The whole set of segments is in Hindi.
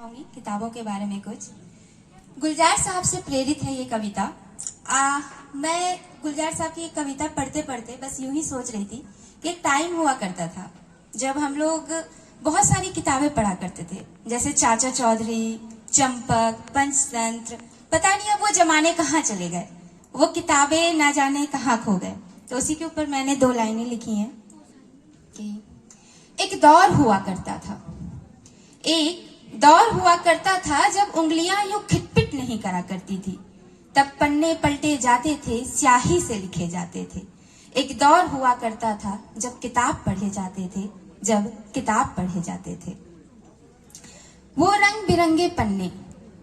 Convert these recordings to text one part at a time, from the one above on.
चाहूंगी किताबों के बारे में कुछ। गुलजार साहब से प्रेरित है ये कविता। मैं गुलजार साहब की ये कविता पढ़ते पढ़ते बस यूं ही सोच रही थी कि एक टाइम हुआ करता था जब हम लोग बहुत सारी किताबें पढ़ा करते थे, जैसे चाचा चौधरी, चंपक, पंचतंत्र। पता नहीं अब वो जमाने कहाँ चले गए, वो किताबें ना जाने कहाँ खो गए। तो उसी के ऊपर मैंने 2 लाइनें लिखी हैं कि एक दौर हुआ करता था, एक दौर हुआ करता था जब उंगलियां यूं खिटपिट नहीं करा करती थी, तब पन्ने पलटे जाते थे, स्याही से लिखे जाते थे। एक दौर हुआ करता था जब किताब पढ़े जाते थे, जब किताब पढ़े जाते थे। वो रंग बिरंगे पन्ने,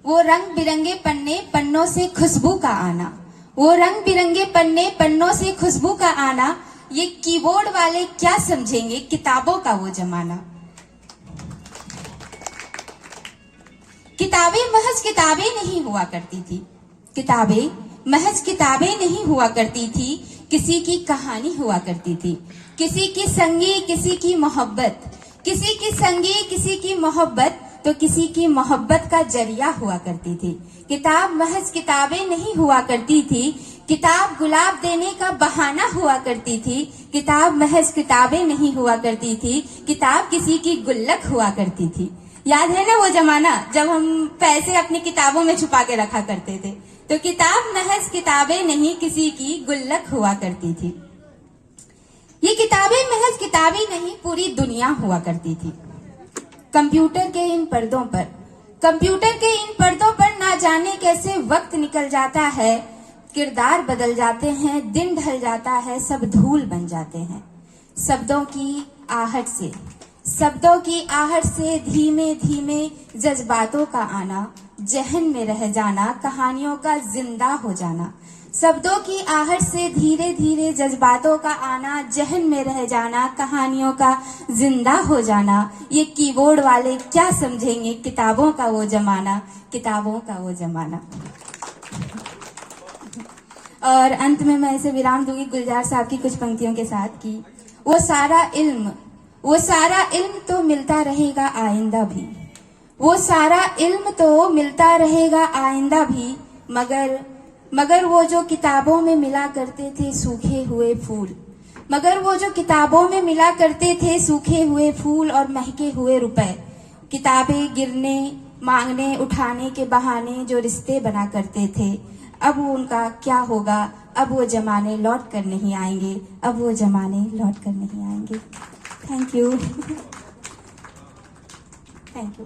वो रंग बिरंगे पन्ने, पन्नों से खुशबू का आना, वो रंग बिरंगे पन्ने, पन्नों से खुशबू का आना। ये कीबोर्ड वाले क्या समझेंगे किताबों का वो जमाना। किताबें महज किताबें नहीं हुआ करती थी, किताबें महज किताबें नहीं हुआ करती थी, किसी की कहानी हुआ करती थी, किसी की संगी किसी की मोहब्बत, किसी की संगी किसी की मोहब्बत, तो किसी की मोहब्बत का जरिया हुआ करती थी। किताब महज किताबें नहीं हुआ करती थी, किताब गुलाब देने का बहाना हुआ करती थी। किताब महज किताबें नहीं हुआ करती थी, किताब किसी की गुल्लक हुआ करती थी। याद है ना वो जमाना जब हम पैसे अपनी किताबों में छुपा के रखा करते थे। तो किताब महज किताबें नहीं, किसी की गुल्लक हुआ करती थी। ये किताबें महज किताबें नहीं, पूरी दुनिया हुआ करती थी। कंप्यूटर के इन पर्दों पर, कंप्यूटर के इन पर्दों पर ना जाने कैसे वक्त निकल जाता है, किरदार बदल जाते हैं, दिन ढल जाता है, सब धूल बन जाते हैं। शब्दों की आहट से, शब्दों की आहट से धीमे धीमे जज्बातों का आना, जहन में रह जाना, कहानियों का जिंदा हो जाना। शब्दों की आहट से धीरे धीरे जज्बातों का आना, जहन में रह जाना, कहानियों का जिंदा हो जाना। ये कीबोर्ड वाले क्या समझेंगे किताबों का वो जमाना, किताबों का वो जमाना। और अंत में मैं इसे विराम दूंगी गुलजार साहब की कुछ पंक्तियों के साथ की वो सारा इल्म तो मिलता रहेगा आइंदा भी, वो सारा इल्म तो मिलता रहेगा आइंदा भी, मगर वो जो किताबों में मिला करते थे सूखे हुए फूल, मगर वो जो किताबों में मिला करते थे सूखे हुए फूल और महके हुए रुपए, किताबें गिरने, मांगने, उठाने के बहाने जो रिश्ते बना करते थे, अब उनका क्या होगा। अब वो जमाने लौट कर नहीं आएंगे, अब वो जमाने लौट कर नहीं आएंगे। Thank you. Thank you.